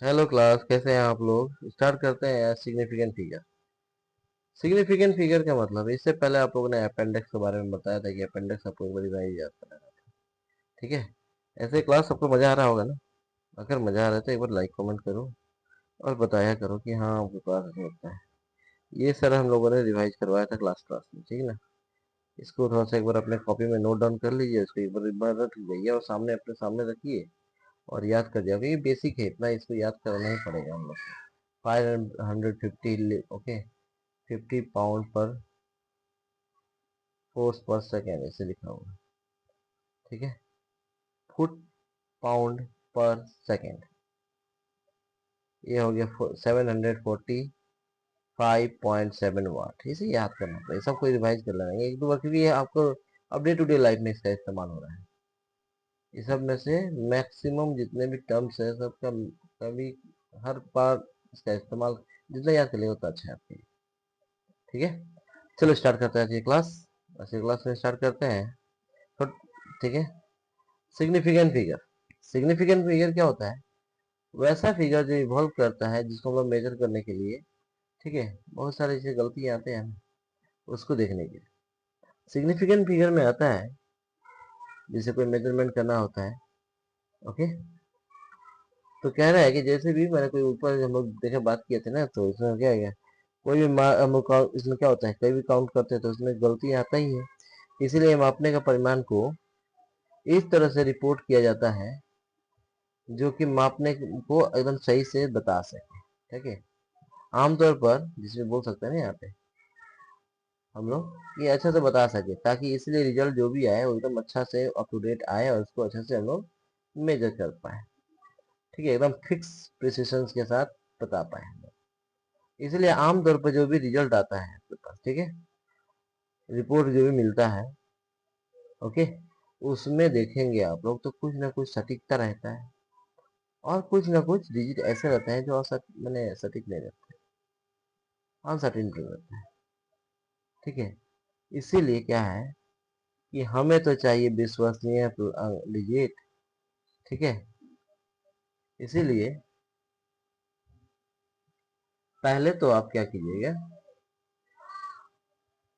Hello class, कैसे हैं आप लोग। स्टार्ट करते हैं सिग्निफिकेंट फिगर। सिग्निफिकेंट फिगर का मतलब है, इससे पहले आप लोगों ने अपेंडिक्स के बारे में बताया था कि अपेंडिक्स आपको एक बार रिवाइज याद कराना। ठीक है। ऐसे क्लास सबको मजा आ रहा होगा ना। अगर मजा आ रहा है तो एक बार लाइक कमेंट करो और बताया करो कि हाँ आपको क्लास अच्छा लगता है। ये सर हम लोगों ने रिवाइज करवाया था क्लास क्लास में, ठीक है ना। इसको थोड़ा सा एक बार अपने कॉपी में नोट डाउन कर लीजिए, इसको एक बार रख लीजिए और सामने अपने सामने रखिए और याद कर जाओगे। ये बेसिक है, इतना इसको याद करना ही पड़ेगा हम लोग को। 550, ओके। 50 पाउंड पर फोर्स पर सेकेंड ऐसे लिखा हुआ है। ठीक है। फुट पाउंड पर सेकेंड, ये हो गया 745.7 वाट। इसे याद करना पड़ेगा, सबको रिवाइज कर लेना एक दो बार, क्योंकि ये आपको अब डे टू डे लाइफ में इसका इस्तेमाल हो रहा है। इस सब में से मैक्सिमम जितने भी टर्म्स है सबका कभी हर बार इसका इस्तेमाल जितना याद कर लिया उतना अच्छा है आपके लिए। ठीक है। चलो स्टार्ट करते हैं आज की क्लास। आज की क्लास में स्टार्ट करते हैं तो ठीक है। Significant figure. सिग्निफिकेंट फिगर क्या होता है? वैसा फिगर जो इवॉल्व करता है जिसको हम लोग मेजर करने के लिए, ठीक है, बहुत सारे ऐसे गलतियां आते हैं उसको देखने के लिए सिग्निफिकेंट फिगर में आता है। जैसे कोई मेजरमेंट करना होता है, ओके। तो कह रहा है कि जैसे भी मैंने कोई ऊपर हम लोग देखे बात किए थे ना, तो इसमें क्या है, कोई भी हम लोग इसमें क्या होता है, कहीं भी काउंट करते हैं तो उसमें गलती आता ही है। इसीलिए मापने का परिमाण को इस तरह से रिपोर्ट किया जाता है जो कि मापने को एकदम सही से बता सके। ठीक है। आमतौर पर जिसमें बोल सकते हैं ना यहाँ पे हम लोग ये अच्छे से बता सके, ताकि इसलिए रिजल्ट जो भी आए वो एकदम अच्छा से अप टू डेट आए और उसको अच्छे से हम लोग मेजर कर पाए। ठीक है, एकदम फिक्स प्रिसिशन के साथ बता पाए हम लोग। इसलिए आमतौर पर जो भी रिजल्ट आता है आपके पास, ठीक है, रिपोर्ट जो भी मिलता है, ओके, उसमें देखेंगे आप लोग तो कुछ ना कुछ सटीकता रहता है और कुछ ना कुछ डिजिट ऐसे रहते हैं जो मैंने सटीक नहीं रहते, अनसर्टिन रहता है। ठीक है। इसीलिए क्या है कि हमें तो चाहिए विश्वसनीय डिजिट। ठीक है। इसीलिए पहले तो आप क्या कीजिएगा,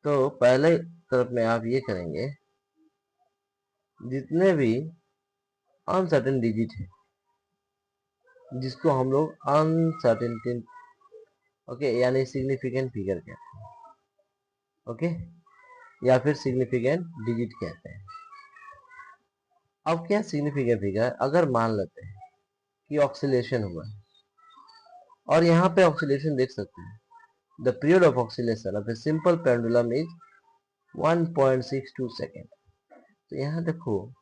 तो पहले तरफ में आप ये करेंगे, जितने भी अनसर्टेन डिजिट है जिसको हम लोग अनसर्टेनिटी, ओके, यानी सिग्निफिकेंट फिगर कहते हैं, ओके, या फिर सिग्निफिकेंट डिजिट कहते हैं। अब क्या सिग्निफिकेंट फिगर, अगर मान लेते हैं कि ऑक्सीलेशन हुआ है और यहाँ पे ऑक्सीलेशन देख सकते हैं, the period of oscillation of a simple pendulum is 1.62 second. तो यहाँ देखो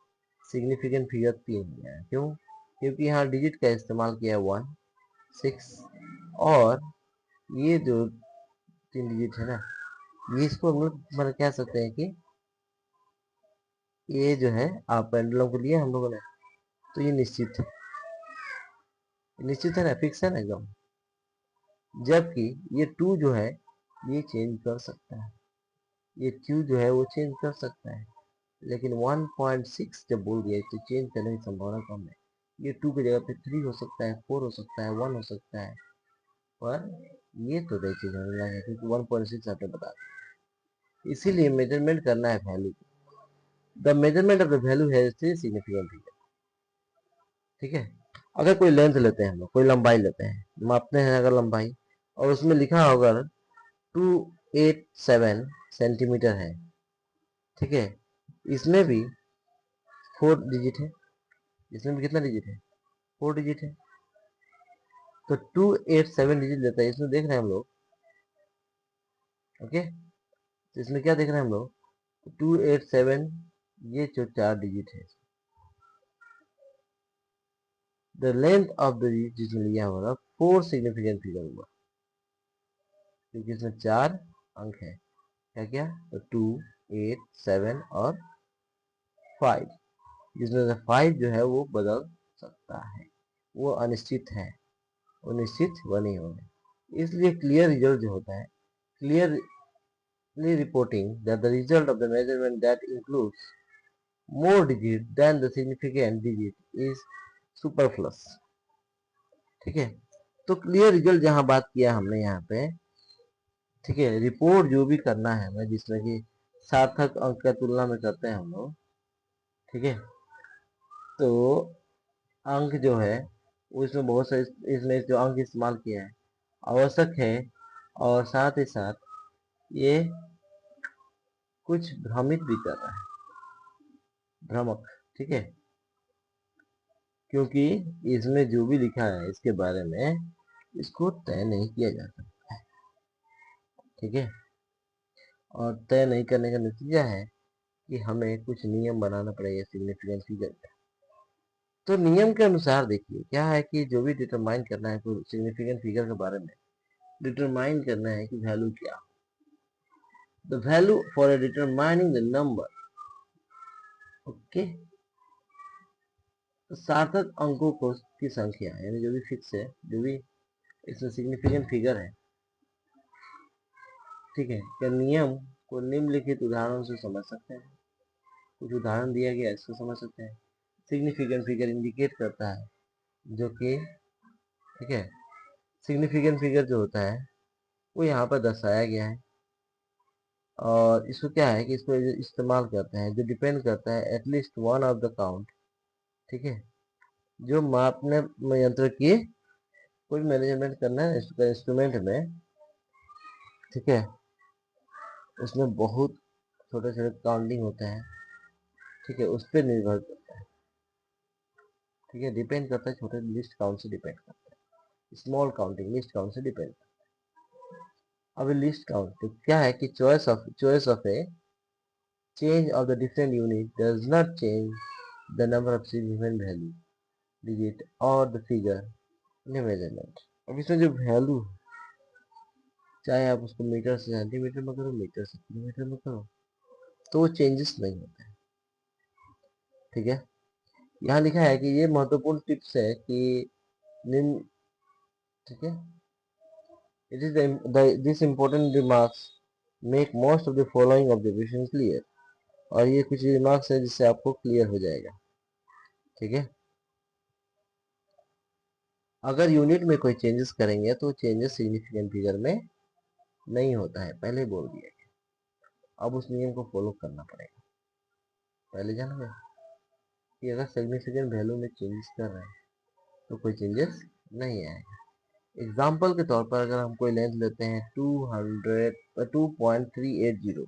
सिग्निफिकेंट फिगर 3 हो गया है। क्यों? क्योंकि यहाँ डिजिट का इस्तेमाल किया 1, 6 और ये जो 3 डिजिट है ना, ये इसको हम लोग मतलब कह सकते हैं कि ये जो है आप पेंडुलम को लिए हम लोगों ने, तो ये निश्चित है ना, फिक्स है ना एकदम। जबकि ये 2 जो है ये चेंज कर सकता है, ये 2 जो है वो चेंज कर सकता है, लेकिन 1.6 जब बोल दिया तो चेंज करने की संभावना कम है। ये 2 की जगह पे 3 हो सकता है, 4 हो सकता है, 1 हो सकता है, पर ये तो नहीं चेंज होने लगा क्योंकि 1.6 आपने बता दिया। इसीलिए मेजरमेंट करना है value. The measurement of the value है सिग्निफिकेंट। ठीक है। अगर कोई लेंथ लेते हैं हम लोग, कोई लंबाई लेते हैं, मापते हैं अगर लंबाई, और उसमें लिखा होगा 287 सेंटीमीटर है, ठीक है, इसमें भी 4 डिजिट है, इसमें भी कितना डिजिट है, 4 डिजिट है, तो 287 डिजिट लेता है। इसमें देख रहे हैं हम लोग, ओके, तो इसमें क्या देख रहे हैं हम लोग, 287, ये जो 4 डिजिट है, the length of the digit जिसमें लिया होगा 4 सिग्निफिकेंट फिगर हुआ, क्योंकि इसमें 4 अंक है। क्या क्या, तो 2, 8, 7 और 5, जिसमें से 5 जो है वो बदल सकता है, वो अनिश्चित है, वो निश्चित वो नहीं होंगे। इसलिए क्लियर रिजल्ट जो होता है, clearly reporting that the result of the measurement that includes more digit than the significant digit is superfluous। ठीक है। तो क्लियर रिजल्ट जहां बात किया हमने यहाँ पे, ठीक है, रिपोर्ट जो भी करना है हमें, जिसमें कि सार्थक अंक का तुलना में करते हैं हम लोग, ठीक है। तो अंक जो है वो इसमें बहुत सारे, इसमें जो अंक इस्तेमाल किया है आवश्यक है, और साथ ही साथ ये कुछ भ्रमित भी कर रहा है, भ्रमक, ठीक है, क्योंकि इसमें जो भी लिखा है इसके बारे में इसको तय नहीं किया जा सकता है, ठीक है। और तय नहीं करने का नतीजा है कि हमें कुछ नियम बनाना पड़ेगा सिग्निफिकेंट फिगर का। तो नियम के अनुसार देखिए क्या है कि जो भी डिटरमाइन करना है कोई सिग्निफिकेंट फिगर के बारे में, डिटरमाइन करना है कि वैल्यू क्या, the value for determining the number, okay. तो सार्थक अंकों को की संख्या यानी जो भी फिक्स है, जो भी इसमें सिग्निफिकेंट फिगर है, ठीक है, क्या नियम को निम्नलिखित उदाहरणों से समझ सकते हैं। कुछ उदाहरण दिया गया इसको समझ सकते हैं। सिग्निफिकेंट फिगर इंडिकेट करता है, जो कि, ठीक है, सिग्निफिकेंट फिगर जो होता है वो यहाँ पर दर्शाया गया है, और इसको क्या है कि इसको इस्तेमाल करते हैं जो डिपेंड करता है at least one of the count, ठीक है, जो मापने यंत्र की कोई मैनेजमेंट करना है इंस्ट्रूमेंट में, ठीक है, उसमें बहुत छोटे छोटे काउंटिंग होते हैं, ठीक है, उस पर निर्भर करता है, ठीक है, डिपेंड करता है, छोटे लिस्ट काउंट से डिपेंड करता है, स्मॉल काउंटिंग लिस्ट काउंट से डिपेंड करता है। अब लिस्ट काउंट तो क्या है कि choice of A change of the different unit does not change the number of significant value digit or the figure in a measurement। अब इसमें जो वैल्यू, चाहे आप उसको मीटर से सेंटीमीटर में करो, मीटर से किलोमीटर में करो, तो वो चेंजेस नहीं होता है, ठीक है। यहाँ लिखा है कि ये महत्वपूर्ण टिप्स है कि निम्न, ठीक है, it is this important remarks make most of the following observation clear. और ये कुछ रिमार्क्स है जिससे आपको क्लियर हो जाएगा, ठीक है। अगर यूनिट में कोई चेंजेस करेंगे तो चेंजेस सिग्निफिकेंट फिगर में नहीं होता है, पहले बोल दिया गया। अब उस नियम को फॉलो करना पड़ेगा। पहले जाना गया कि अगर सिग्निफिकेंट वैल्यू में चेंजेस कर रहे हैं तो कोई चेंजेस नहीं आएगा। एग्जाम्पल के तौर पर अगर हम कोई लेंथ लेते हैं 2.380,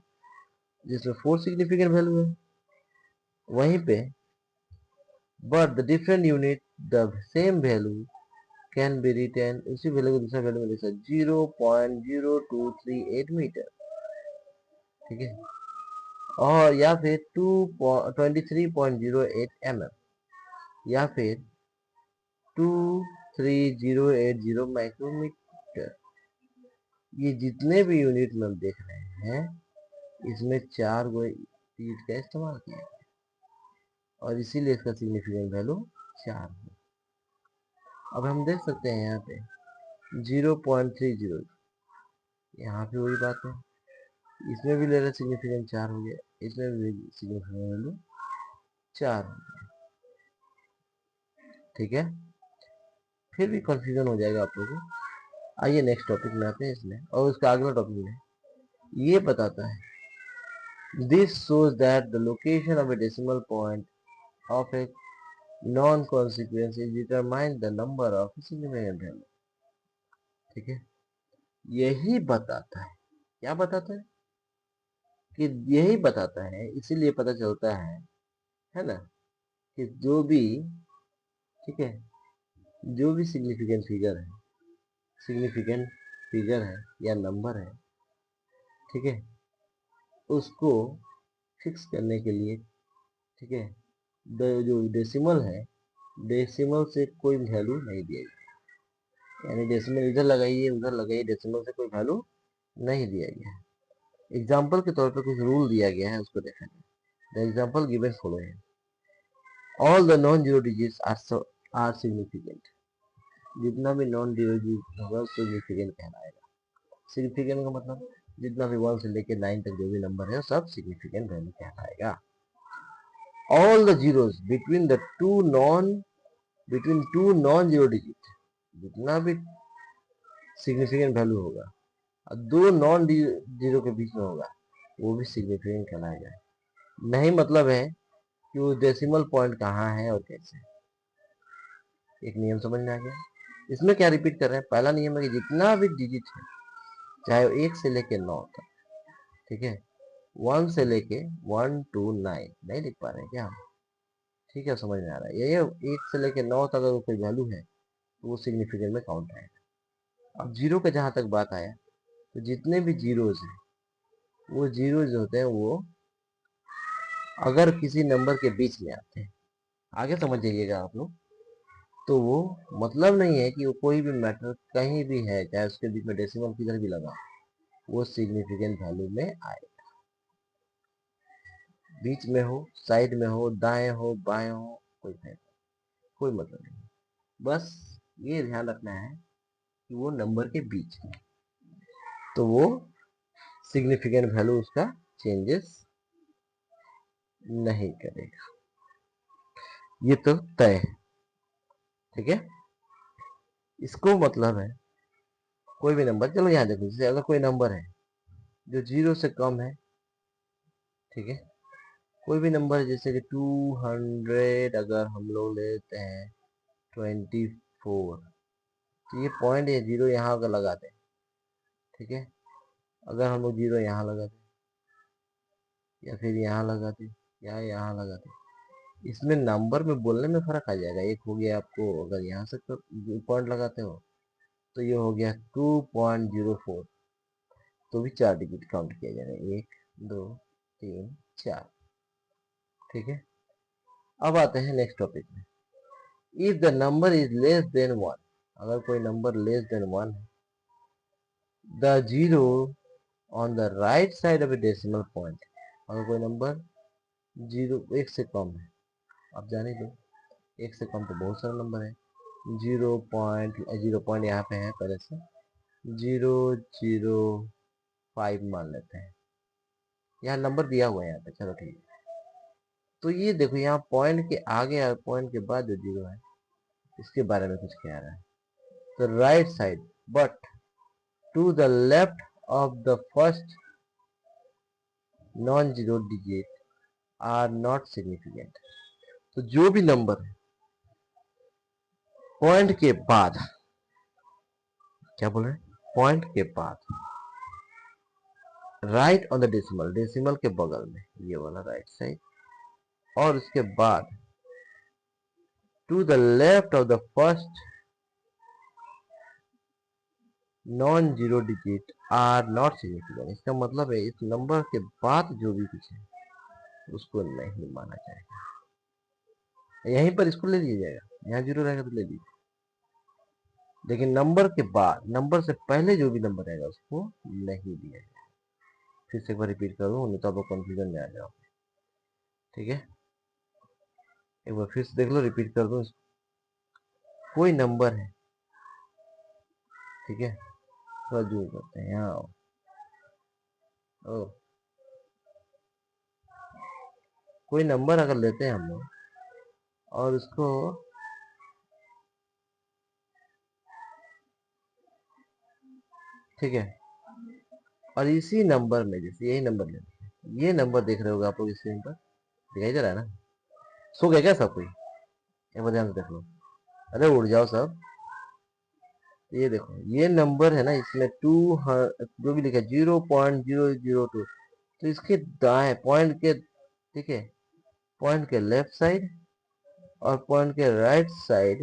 जिसमें 4 सिग्निफिकेंट वैल्यू है, वहीं पे but the different unit the same value can be written, उसी वैल्यू को दूसरा वैल्यू में लिखा 0.0238 मीटर, ठीक है, और या फिर 23.08 mm, या फिर 23080 माइक्रोमीटर। ये जितने भी यूनिट में हम देख रहे हैं इसमें 4 गो यूनिट का इस्तेमाल किया है, और इसीलिए इसका सिग्निफिकेंट वैल्यू 4 है। अब हम देख सकते हैं यहाँ पे 0.30, यहाँ पे वही बात है, इसमें भी ले रहे सिग्निफिकेंट 4 हो गया, इसमें भी सिग्निफिकेंट वैल्यू 4 हो गया, ठीक है। फिर भी कंफ्यूजन हो जाएगा आप लोगों को। आइए नेक्स्ट टॉपिक में आते हैं इसमें, और उसका अगला टॉपिक में ये बताता है this shows that the location of a decimal point of a non-consequence is determine the number of significant value, ठीक है। यही बताता है, क्या बताता है कि यही बताता है, इसीलिए पता चलता है ना, कि जो भी, ठीक है, जो भी सिग्निफिकेंट फिगर है या नंबर है, ठीक है, उसको फिक्स करने के लिए, ठीक है, जो डेसिमल है, डेसिमल से कोई वैल्यू नहीं दिया गया, यानी डेसिमल इधर लगाइए उधर लगाइए, डेसिमल से कोई वैल्यू नहीं दिया गया है। एग्जाम्पल के तौर पर कुछ रूल दिया गया है, उसको देखें। The example given following, all the non zero digits are significant. जितना भी नॉन जीरो डिजिट होगा उसको सिग्निफिकेंट कहलाएगा। सिग्निफिकेंट का मतलब जितना भी 1 से लेकर 9 तक जो भी नंबर है सब सिग्निफिकेंट वैल्यू कहलाएगा। All the zeros between two non zero digit, जितना भी सिग्निफिकेंट वैल्यू होगा और दो नॉन जीरो के बीच में होगा वो भी सिग्निफिकेंट कहलाएगा। नहीं मतलब है कि वो डेसिमल पॉइंट कहाँ है और कैसे। एक नियम समझ में आ गया। इसमें क्या रिपीट कर रहे हैं, पहला नियम है कि जितना भी डिजिट है चाहे वो 1 से लेके 9 तक, ठीक है, 1 से लेके 1 to 9 नहीं लिख पा रहे हैं क्या हम, ठीक है, समझ में आ रहा है। ये 1 से लेके 9 तक अगर कोई वैल्यू है तो वो सिग्निफिकेंट में काउंट है। अब जीरो का जहां तक बात आया तो जितने भी जीरोज हैं वो जीरोज होते हैं वो अगर किसी नंबर के बीच में आते हैं, आगे समझ जाइएगा आप लोग, तो वो मतलब नहीं है कि वो कोई भी मैटर कहीं भी है चाहे उसके बीच में डेसिमल किधर भी लगा वो सिग्निफिकेंट वैल्यू में आए। बीच में हो, साइड में हो, दाएं हो, बाएं हो, कोई फायदा, कोई मतलब नहीं। बस ये ध्यान रखना है कि वो नंबर के बीच है तो वो सिग्निफिकेंट वैल्यू उसका चेंजेस नहीं करेगा। ये तो तय है, ठीक है। इसको मतलब है कोई भी नंबर, चलो यहाँ देखो, जैसे अगर कोई नंबर है जो 0 से कम है, ठीक है, कोई भी नंबर जैसे कि 200 अगर हम लोग लेते हैं 24, तो ये पॉइंट है 0 यहाँ अगर लगा दें, ठीक है, अगर हम लोग 0 यहाँ लगा दें या फिर यहाँ लगा दें या यहाँ लगा दें, इसमें नंबर में बोलने में फर्क आ जाएगा। एक हो गया आपको अगर यहाँ से पॉइंट लगाते हो तो ये हो गया 2.04, तो भी 4 डिजिट काउंट किया जाएगा, 1 2 3 4, ठीक है। अब आते हैं नेक्स्ट टॉपिक में। If the number is less than 1, अगर कोई नंबर लेस देन 1 है, the zero on the right side of A decimal point, अगर कोई नंबर 1 से कम है, आप जाने दो 1 से कम तो बहुत सारा नंबर है, 0 पॉइंट यहाँ पे है पहले से 005 मान लेते हैं, यहाँ नंबर दिया हुआ है यहाँ पे, चलो ठीक है। तो ये देखो यहाँ पॉइंट के आगे और पॉइंट के बाद जो जीरो है इसके बारे में कुछ कह रहा है। तो right side but to the left of the first non zero digit are not significant. तो जो भी नंबर है पॉइंट के बाद, क्या बोल रहे हैं, पॉइंट के बाद right on the decimal, decimal के बगल में ये वाला राइट साइड, और उसके बाद to the left of the first non zero digit are not significant. इसका मतलब है इस नंबर के बाद जो भी कुछ है उसको नहीं माना जाएगा। यहीं पर इसको ले लिया जाएगा, यहाँ जीरो रहेगा तो ले लीजिए, लेकिन नंबर के बाद, नंबर से पहले जो भी नंबर रहेगा उसको नहीं दिया जाएगा। फिर से एक बार रिपीट कर दूं, नहीं तो आप लोग कंफ्यूजन में आ जाओ, ठीक है। एक बार फिर से देख लो, रिपीट कर दूं, कोई नंबर है, ठीक है, थोड़ा जूम करते हैं, यहाँ आओ, कोई नंबर अगर लेते हैं हम लोग और उसको ठीक है, और इसी नंबर में जैसे यही नंबर लेते हैं, ये नंबर देख रहे होगा आप लोग स्क्रीन पर, दिखाई दे रहा है ना, सो गया क्या सब कोई, एक बार ध्यान से देख लो, अरे उड़ जाओ सब। ये देखो ये नंबर है ना, इसमें जो भी लिखा है 0.002, तो इसके दाएं पॉइंट के, ठीक है, पॉइंट के लेफ्ट साइड और पॉइंट के right side,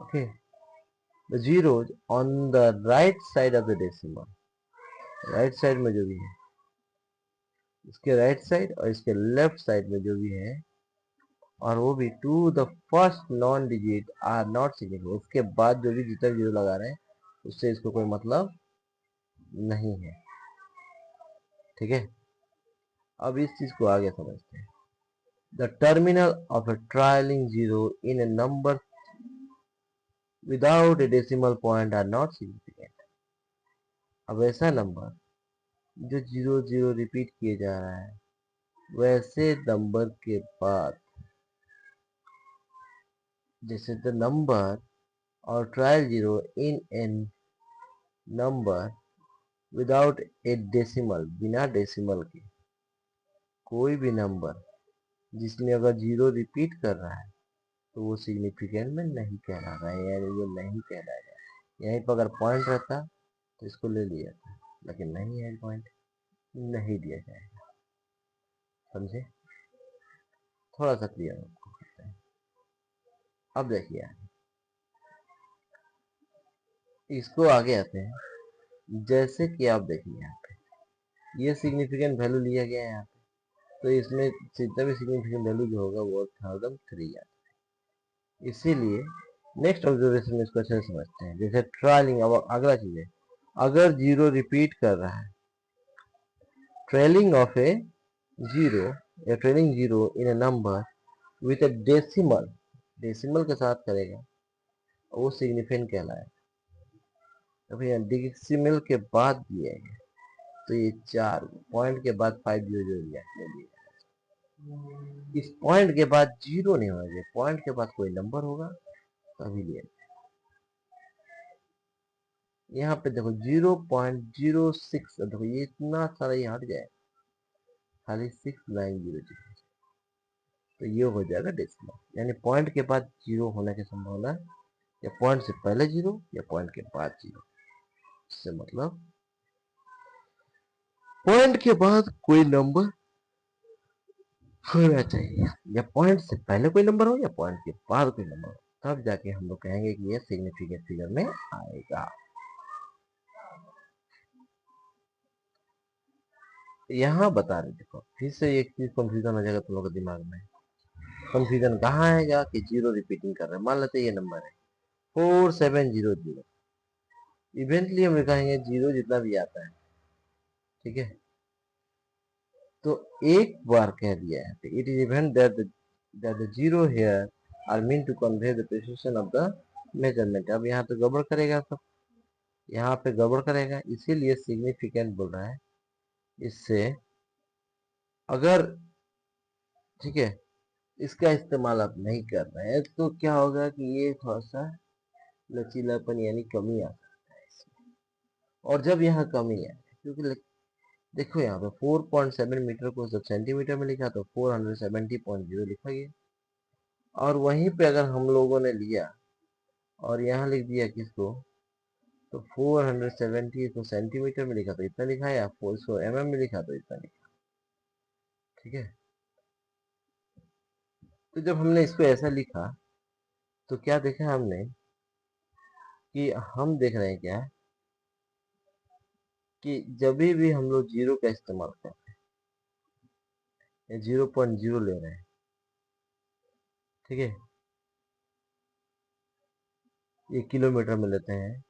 okay, the zeros on the right side of the decimal, right side में जो भी है, इसके राइट साइड और इसके लेफ्ट साइड में जो भी है, और वो भी to the first non digit are not significant, उसके बाद जो भी जितना जीरो लगा रहे हैं उससे इसको कोई मतलब नहीं है, ठीक है। अब इस चीज को आगे समझते हैं। The terminal of a trailing zero in a number without a decimal point are not significant. अब ऐसा नंबर जो 0 0 रिपीट किए जा रहा है वैसे नंबर के बाद, जैसे द नंबर और trial zero in an number without a decimal, बिना डेसिमल के कोई भी नंबर जिसमें अगर जीरो रिपीट कर रहा है तो वो सिग्निफिकेंट में नहीं कहला रहा है, यानी ये नहीं कहलाएगा। यहीं पर अगर पॉइंट रहता तो इसको ले लिया था, लेकिन नहीं है पॉइंट, नहीं दिया जाएगा। समझे? थोड़ा सा क्लियर आपको करते हैं। अब देखिए इसको आगे आते हैं। जैसे कि आप देखिए यहाँ पे ये सिग्निफिकेंट वैल्यू लिया गया है यहाँ पे, तो इसमें जितना भी सिग्निफिकेंट वैल्यू जो होगा वो 1003 आता है। इसीलिए नेक्स्ट ऑब्जर्वेशन में इसको अच्छे से समझते हैं। जैसे ट्रायलिंग, अब अगला चीज है, अगर जीरो रिपीट कर रहा है, ट्रेलिंग ऑफ ए जीरो या trailing zero in a number with A decimal, decimal के साथ करेगा वो सिग्निफिकेंट कहलाएगा। तो भैया डेसिमल के बाद दिया है तो ये 4 पॉइंट के बाद 500 दिया, इस पॉइंट के बाद जीरो नहीं होना चाहिए, पॉइंट के बाद कोई नंबर होगा तभी लिया। यहाँ पे देखो 0.06, देखो ये इतना सारा ये हट जाए, खाली 6900, तो ये हो जाएगा डेसिमल, यानी पॉइंट के बाद जीरो होने की संभावना, या पॉइंट से पहले जीरो या पॉइंट के बाद जीरो। इससे मतलब पॉइंट के बाद कोई नंबर होना चाहिए, या पॉइंट से पहले कोई नंबर हो या पॉइंट के बाद कोई नंबर हो, तब जाके हम लोग कहेंगे कि ये सिग्निफिकेंट फिगर में आएगा। यहाँ बता रहे, देखो फिर से एक चीज कंफ्यूजन हो जाएगा तुम लोग के दिमाग में। कंफ्यूजन कहाँ आएगा कि जीरो रिपीटिंग कर रहे हैं। मान लेते ये नंबर है 4700, इवेंटली हम लिखाएंगे जीरो जितना भी आता है, ठीक है। तो एक बार कह दिया है, it is evident that the zero here are mean to convey the precision of the measurement. अब यहाँ पे गड़बड़ करेगा, सब यहाँ पे गड़बड़ करेगा, इसीलिए सिग्निफिकेंट बोल रहा है। इससे अगर, ठीक है, इसका इस्तेमाल आप नहीं कर रहे हैं तो क्या होगा कि ये थोड़ा सा लचीलापन यानी कमी आ सकता है इसमें। और जब यहाँ कमी है, क्योंकि देखो यहाँ पे 4.7 मीटर को जब सेंटीमीटर में लिखा तो 470.0 लिखा गया, और वहीं पे अगर हम लोगों ने लिया और यहाँ लिख दिया किसको, तो 470 को सेंटीमीटर में लिखा तो इतना लिखा, या 400 mm में लिखा तो इतना लिखा, ठीक है। तो जब हमने इसको ऐसा लिखा तो क्या देखा हमने कि हम देख रहे हैं क्या कि जब भी हम लोग जीरो का इस्तेमाल कर रहे हैं, 0.0 ले रहे हैं, ठीक है, ये किलोमीटर में लेते हैं,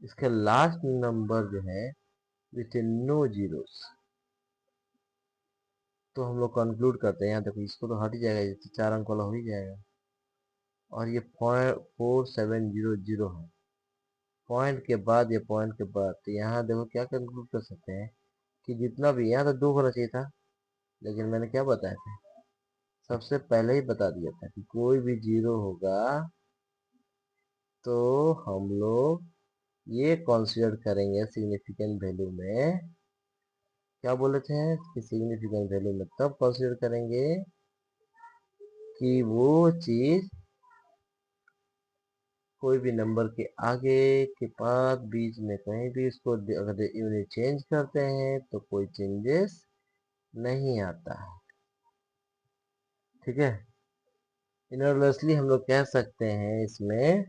इसका लास्ट नंबर जो है विथ नो जीरोस, तो हम लोग कंक्लूड करते हैं। यहाँ देखो इसको तो हट ही जाएगा, जैसे 4 अंक वाला हो ही जाएगा, और ये 4700 है, पॉइंट के बाद या पॉइंट के बाद, तो यहाँ देखो क्या कंक्लूड कर सकते हैं कि जितना भी, यहाँ तो 2 होना चाहिए था, लेकिन मैंने क्या बताया था, सबसे पहले ही बता दिया था कि कोई भी जीरो होगा तो हम लोग ये कंसीडर करेंगे सिग्निफिकेंट वैल्यू में। क्या बोले थे कि सिग्निफिकेंट वैल्यू में तब कंसीडर करेंगे कि वो चीज कोई भी नंबर के आगे के बाद बीच में कहीं भी इसको अगर यूनिट चेंज करते हैं तो कोई चेंजेस नहीं आता है, ठीक है। इनवर्सली हम लोग कह सकते हैं इसमें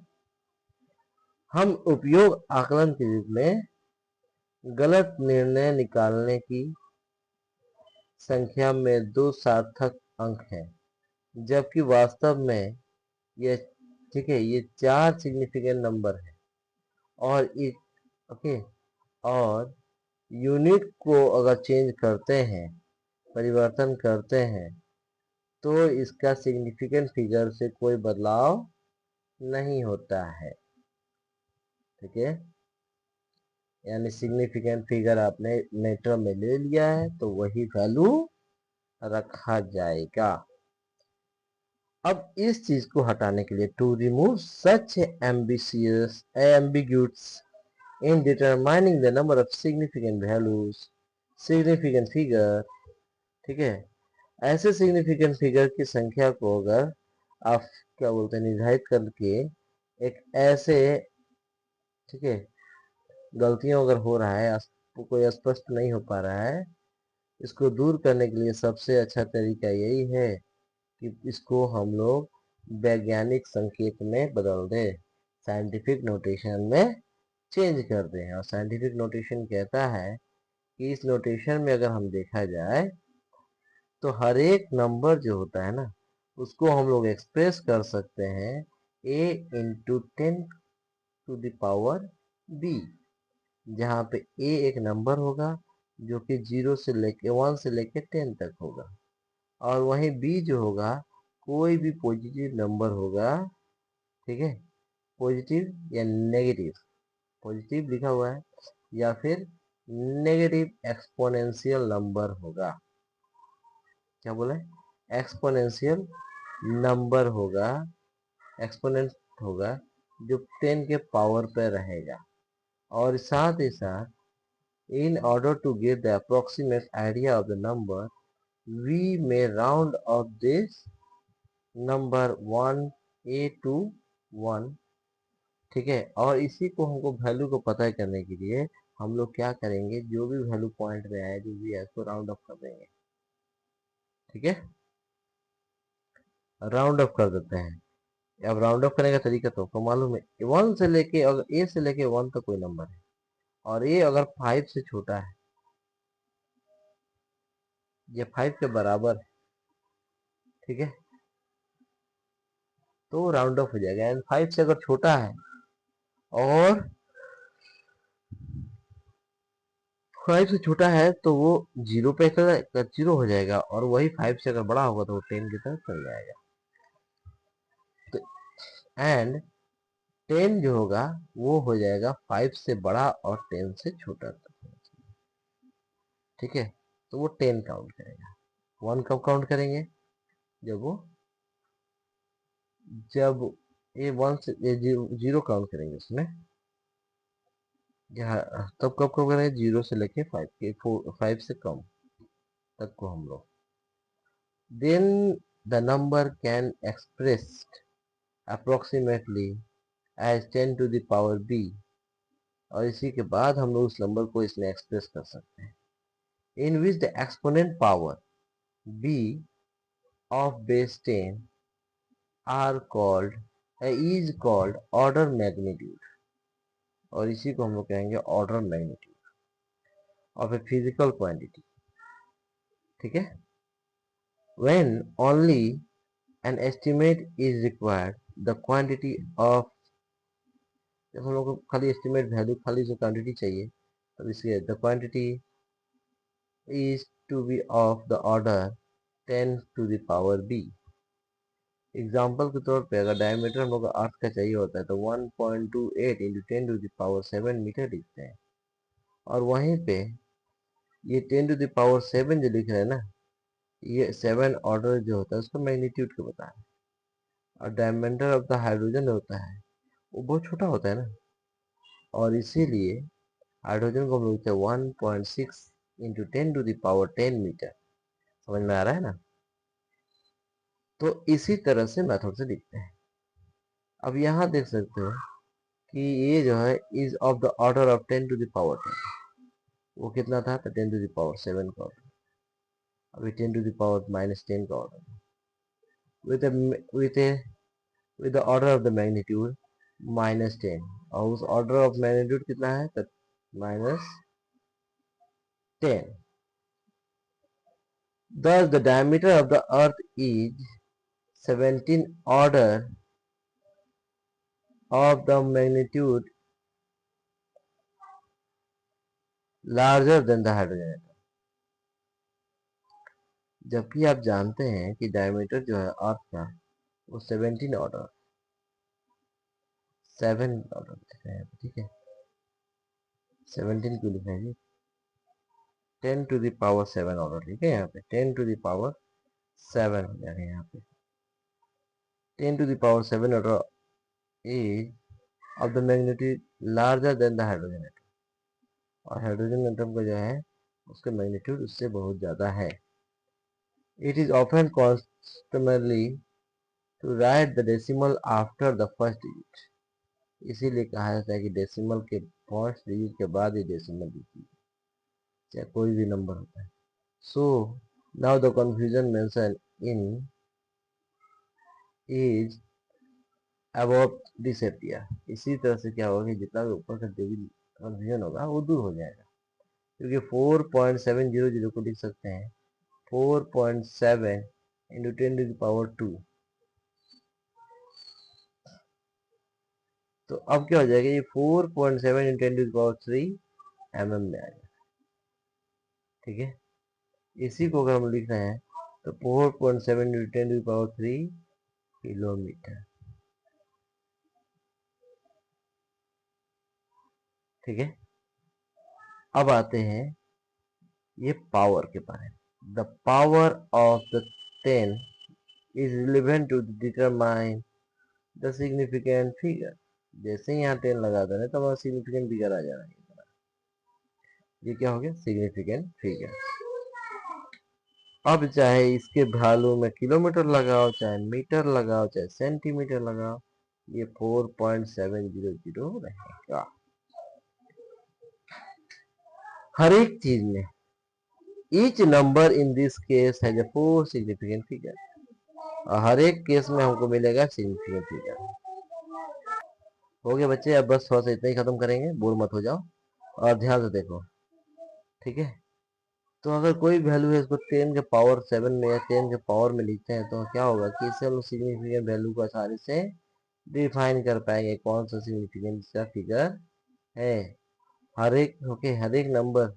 हम उपयोग आकलन के रूप में गलत निर्णय निकालने की संख्या में 2 सार्थक अंक है, जबकि वास्तव में ये, ठीक है, ये 4 सिग्निफिकेंट नंबर है, और ओके, और यूनिट को अगर चेंज करते हैं, परिवर्तन करते हैं, तो इसका सिग्निफिकेंट फिगर से कोई बदलाव नहीं होता है, ठीक है। यानी सिग्निफिकेंट फिगर आपने नेटर में ले लिया है तो वही वैल्यू रखा जाएगा। अब इस चीज को हटाने के लिए to remove such ambitious ambiguities in determining the number of significant values significant figure, ठीक है, ऐसे सिग्निफिकेंट फिगर की संख्या को अगर आप क्या बोलते हैं निर्धारित करके एक ऐसे, ठीक है, गलतियों अगर हो रहा है कोई स्पष्ट नहीं हो पा रहा है, इसको दूर करने के लिए सबसे अच्छा तरीका यही है कि इसको हम लोग वैज्ञानिक संकेत में बदल दें, साइंटिफिक नोटेशन में चेंज कर दें। और साइंटिफिक नोटेशन कहता है कि इस नोटेशन में अगर हम देखा जाए तो हर एक नंबर जो होता है ना उसको हम लोग एक्सप्रेस कर सकते हैं a इंटू 10⁻b, जहाँ पे a एक नंबर होगा जो कि 0 से लेके 1 से लेके 10 तक होगा, और वहीं b जो होगा कोई भी पॉजिटिव नंबर होगा, ठीक है, पॉजिटिव या नेगेटिव, पॉजिटिव लिखा हुआ है या फिर नेगेटिव एक्सपोनेंशियल नंबर होगा। क्या बोले? एक्सपोनेंशियल नंबर होगा, एक्सपोनेंट होगा जो 10 के पावर पे रहेगा। और साथ ही साथ in order to get the approximate idea of the number we may round off this number 1a to 1, ठीक है। और इसी को हमको वैल्यू को पता करने के लिए हम लोग क्या करेंगे, जो भी वैल्यू पॉइंट में आए जो भी है उसको राउंड ऑफ कर देंगे, ठीक है, राउंड ऑफ कर देते हैं। अब राउंड ऑफ करने का तरीका तो आपको मालूम है, 1 से लेके अगर ए से लेके 1 तक कोई नंबर है और ए अगर 5 से छोटा है या 5 के बराबर है, ठीक है, तो राउंड ऑफ हो जाएगा। एंड 5 से अगर छोटा है और 5 से छोटा है तो वो जीरो पे जीरो हो जाएगा, और वही 5 से अगर बड़ा होगा तो वो 10 की तरफ चल जाएगा। तो एंड 10 जो होगा वो हो जाएगा 5 से बड़ा और 10 से छोटा तक, ठीक है। तो वो 10 काउंट करेगा। 1 कब काउंट करेंगे? जब वो जब ये 1 से ये जीरो काउंट करेंगे उसमें, यहाँ तब कब कब करेंगे? 0 से लेके 5 के 5 से कम तक को हम लोग, then the number can expressed approximately as 10 to the power b, और इसी के बाद हम लोग उस नंबर को इसमें एक्सप्रेस कर सकते हैं, in which the exponent power b of base 10 are called is called order magnitude, और इसी को हम लोग कहेंगे order magnitude of a physical quantity, ठीक है। when only an estimate is required the quantity of, जब हम लोग को खाली एस्टिमेट वैल्यू खाली जो क्वांटिटी चाहिए तब इसके the quantity is to be of the order 10 to the power b। Example के तौर पे अगर डायमीटर हम लोग को अर्थ का चाहिए होता है तो 1.28 into 10 to the power 7 metre लिखते हैं, और वहीं पे ये 10 टू द पावर 7 जो लिख रहे हैं ना, ये 7 ऑर्डर जो होता है उसका मैग्नीट्यूड को बता रहे हैं। और डायमीटर ऑफ द हाइड्रोजन होता है वो बहुत छोटा होता है ना, और इसीलिए हाइड्रोजन को हम लोग लिखते हैं 1.6 into 10 to the power 10 metre. समझ में आ रहा है ना? तो इसी तरह से मेथड से लिखते हैं। अब यहाँ देख सकते हो कि ये जो है is of the order of 10 to the power 10, वो कितना था तो 10 टू द पावर 7 का ऑर्डर, अभी 10 टू द पावर -10 का order, with with with the order of the magnitude -10, और उस ऑर्डर ऑफ मैग्नीट्यूड कितना है तो -10। Thus the diameter of the earth is 17 order of the magnitude larger than the hydrogen atom। जबकि आप जानते हैं कि डायमीटर जो है अर्थ का वो 17 ऑर्डर 7 ऑर्डर लिखा है, ठीक है, 17 क्यों लिखा है जी? 10 टू द पावर 7 ऑर्डर, ठीक है, यहाँ पे 10 टू द पावर 7 हो जाएगा यहाँ पे। 10 to the power 7 order is of the magnitude larger than the hydrogen atom, और हाइड्रोजन एटम का जो है उसका मैग्नीट्यूड उससे बहुत ज़्यादा है. It is often customary to write the decimal after the first digit. इसीलिए कहा जाता है कि डेसिमल के फर्स्ट डिजिट के बाद ही डेसिमल लिखिए, चाहे कोई भी नंबर होता है. So now the confusion mentioned in is above disappear. इसी तरह से क्या होगा कि जितना भी ऊपर का जो भी कंफ्यूजन होगा वो दूर हो जाएगा, क्योंकि 4.700 को लिख सकते हैं 4.7 इंटू 10 टू द पावर 2. तो अब क्या हो जाएगा, ये 4.7 into 10 to the power 3 mm में आएगा. ठीक है, इसी को अगर हम लिख रहे हैं तो 4.7 into 10 to the power 3 kilometre. ठीक है, अब आते हैं ये पावर के बारे में. The power of the 10 is relevant to determine the significant figure. जैसे ही यहाँ 10 लगा देना तो सिग्निफिकेंट फिगर आ जाना है. ये क्या हो गया, सिग्निफिकेंट फिगर. अब चाहे इसके वैल्यू में किलोमीटर लगाओ, चाहे मीटर लगाओ, चाहे सेंटीमीटर लगाओ, ये 4.700 रहेगा हर एक चीज में. Each number in this case has a 4 significant figure. और हर एक केस में हमको मिलेगा सिग्निफिकेंट फिगर. हो गया बच्चे, अब बस थोड़ा सा इतना ही खत्म करेंगे, बोर मत हो जाओ और ध्यान से देखो. ठीक है, तो अगर कोई वैल्यू है इसको 10 के पावर 7 में या 10 के पावर में लिखते हैं तो क्या होगा कि इससे हम सिग्निफिकेंट वैल्यू को आसानी से डिफाइन कर पाएंगे कौन सा सिग्निफिकेंट इसका फिगर है. हर एक हर एक नंबर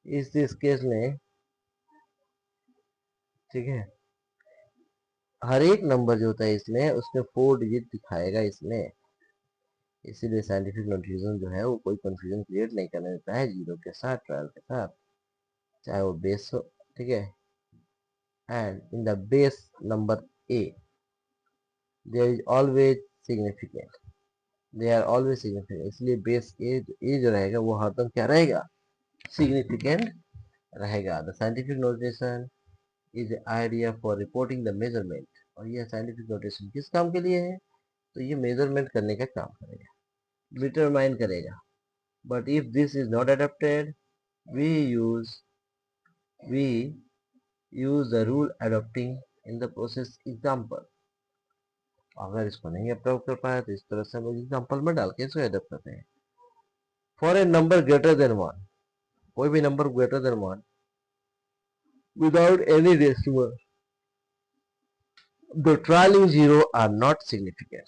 इस केस में, ठीक है, हर एक नंबर जो होता है इसमें उसमें 4 डिजिट दिखाएगा इसमें. इसीलिए साइंटिफिक नोटेशन जो है वो कोई कंफ्यूजन क्रिएट नहीं करने देता है जीरो के साथ, 12 के साथ, चाहे वो बेस हो. ठीक है, and in the base number A there is always significant. They are always significant. इसलिए बेस ए जो रहेगा वो हरदम क्या रहेगा, सिग्निफिकेंट रहेगा. The scientific notation is idea for reporting the measurement. और ये साइंटिफिक नोटेशन किस काम के लिए है, तो ये मेजरमेंट करने का काम करेगा, डिटरमाइन करेगा. But if this is not adopted we use we use the rule adopting in the process example. अगर इसको नहीं अडॉप्ट कर पाया तो इस तरह से हम एग्जाम्पल में डाल के इसको अडॉप्ट करते हैं. For a number greater than 1, कोई भी number greater than 1 without any decimal, the trailing zero are not significant.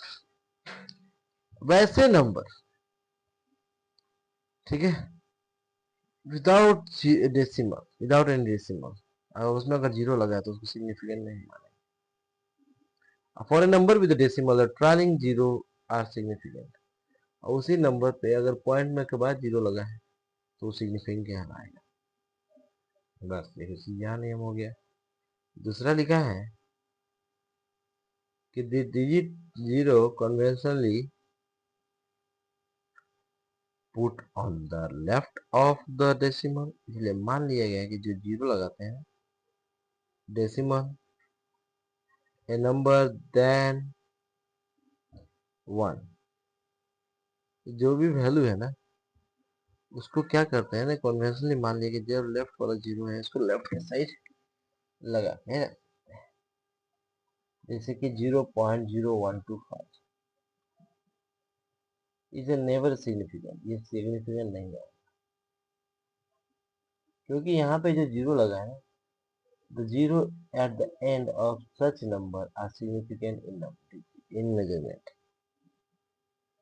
वैसे नंबर, ठीक है, without decimal, without any decimal, अगर उसमें अगर जीरो लगा तो उसको सिग्निफिकेंट नहीं माने. For a number with decimal trailing zero are significant. और उसी नंबर पे अगर पॉइंट में के बाद जीरो लगा है तो सिग्निफिकेंट कहलाएगा. बस यही यहाँ नियम हो गया. दूसरा लिखा है कि the digit zero conventionally put on the left of the decimal. इसलिए मान लिया गया है कि जो जीरो लगाते हैं डेसिमल ए नंबर देन 1, जो भी वैल्यू है ना उसको क्या करते हैं ना, कन्वेंशनली मान लिया कि जब लेफ्ट वाला जीरो है इसको लेफ्ट के साइड लगाते हैं. जैसे कि 0.0125 इज नेवर सिग्निफिकेंट. ये सिग्निफिकेंट नहीं है क्योंकि यहाँ पे जो जीरो लगा है, the zero at the end of such number are significant in measurement.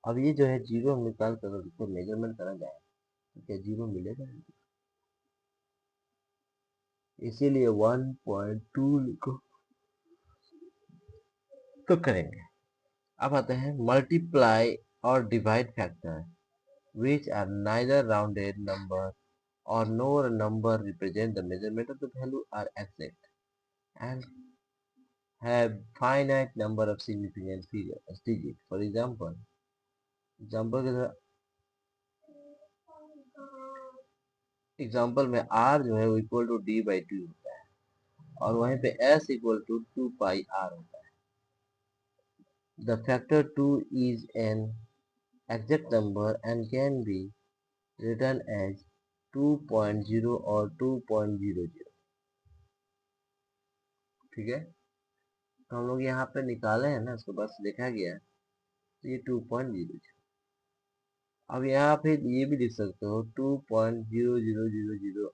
अब ये जो है जीरो हम निकाल कर उसको मेजरमेंट करा जाए तो क्या जीरो मिलेगा, इसीलिए 1.2 लिखो तो करेंगे. अब आते हैं मल्टीप्लाई और divide factor which are neither rounded number or nor number represent the measurement of the value are exact and have finite number of significant figures digit. For example example में r जो है वो equal to d by 2 होता है और वहीं पे s equal to 2 pi r होता है. The factor 2 is an exact number and can be written as 2.0 और 2.00. ठीक है, तो हम लोग यहाँ पे निकाले हैं ना, इसको बस लिखा गया है तो ये 2.00. अब यहाँ पे ये भी लिख सकते हो 2.0000.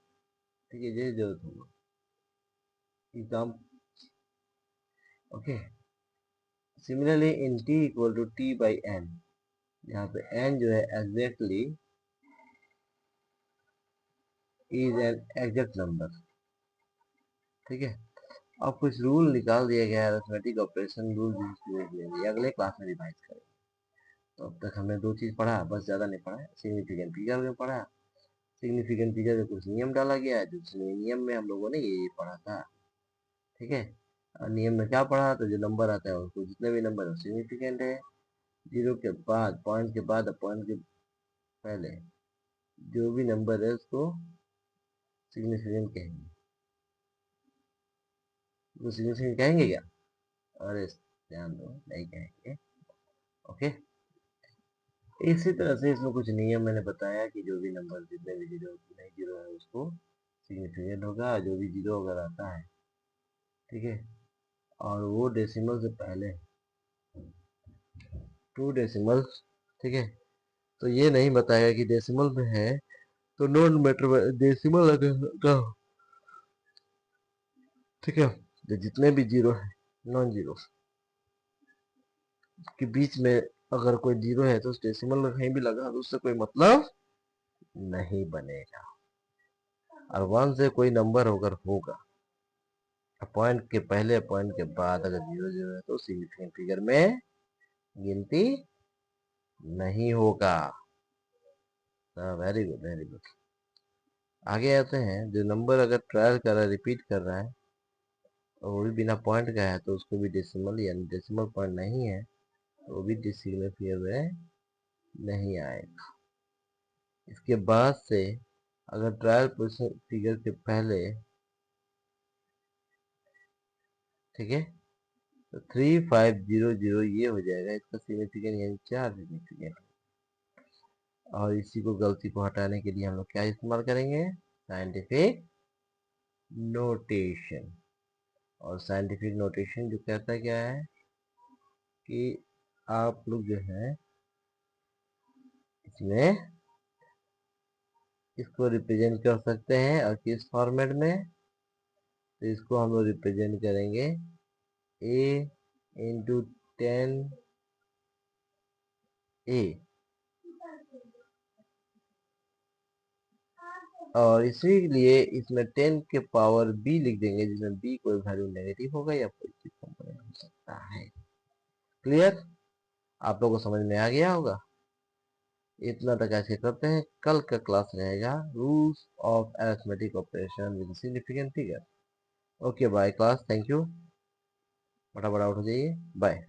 ठीक है, ये जरूरत होगा exam. Okay, similarly in t equal to t by n, यहाँ पे n जो है exactly is an exact number. ठीक है, अब कुछ रूल निकाल दिया गया है अरिथमेटिक ऑपरेशन रूल, अगले क्लास में रिवाइज करेंगे. तो अब तक हमने दो चीज पढ़ा, बस ज्यादा नहीं पढ़ा. सिग्निफिकेंट फिगर में पढ़ा, सिग्निफिकेंट फिगर में कुछ नियम डाला गया है, दूसरे नियम में हम लोगों ने ये पढ़ा था. ठीक है, और नियम में क्या पढ़ा, तो जो नंबर आता है उसको, जितने भी नंबर है सिग्निफिकेंट है. जीरो के बाद, पॉइंट के बाद, पॉइंट के पहले जो भी नंबर है उसको सिग्निफिकेंट कहेंगे. वो सिग्निफिकेंट कहेंगे क्या? अरे ध्यान दो, नहीं कहेंगे. ओके, इसी तरह से इसमें कुछ नियम मैंने बताया कि जो भी नंबर जितने भी जीरो नहीं जीरो है उसको सिग्निफिकेंट होगा, जो भी जीरो अगर आता है, ठीक है, और वो डेसिमल से पहले 2 डेसिमल, ठीक है, तो ये नहीं बताएगा कि डेसिमल में है तो नॉन मैटर डेसिमल लगेगा. ठीक है, तो जितने भी जीरो है नॉन जीरो के बीच में अगर कोई जीरो है तो उस डेसिमल में कहीं भी लगा तो उससे कोई मतलब नहीं बनेगा. और 1 से कोई नंबर अगर होगा पॉइंट के पहले पॉइंट के बाद अगर जीरो जीरो है तो सिग्निफिकेंट फिगर में गिनती नहीं होगा. Very good, very good. आगे आते हैं, जो नंबर अगर ट्रायल कर रहा है, रिपीट कर रहा है और वो भी बिना पॉइंट का है तो उसको भी डेसिमल यानी डेसिमल पॉइंट नहीं है तो वो भी डेसिमल फिगर में नहीं आएगा. इसके बाद से अगर ट्रायल फिगर के पहले, ठीक है, तो 3500 ये हो जाएगा इसका सिग्निफिकेंट यानी 4 सिग्निफिकेंट. और इसी को गलती को हटाने के लिए हम लोग क्या इस्तेमाल करेंगे, साइंटिफिक नोटेशन. और साइंटिफिक नोटेशन जो कहता क्या है कि आप लोग जो है इसमें इसको रिप्रेजेंट कर सकते हैं और किस फॉर्मेट में, तो इसको हम लोग रिप्रेजेंट करेंगे a इंटू 10a और इसीलिए इसमें 10 के पावर b लिख देंगे जिसमें b कोई वैल्यू नेगेटिव होगा या पॉजिटिव कंपोनेंट हो सकता है. क्लियर, आप लोगों को समझ में आ गया होगा. इतना तक ऐसे करते हैं. कल का क्लास रहेगा rules of arithmetic operation with significant figure. Okay bye class, thank you. फटाफट आउट हो जाइए, बाय.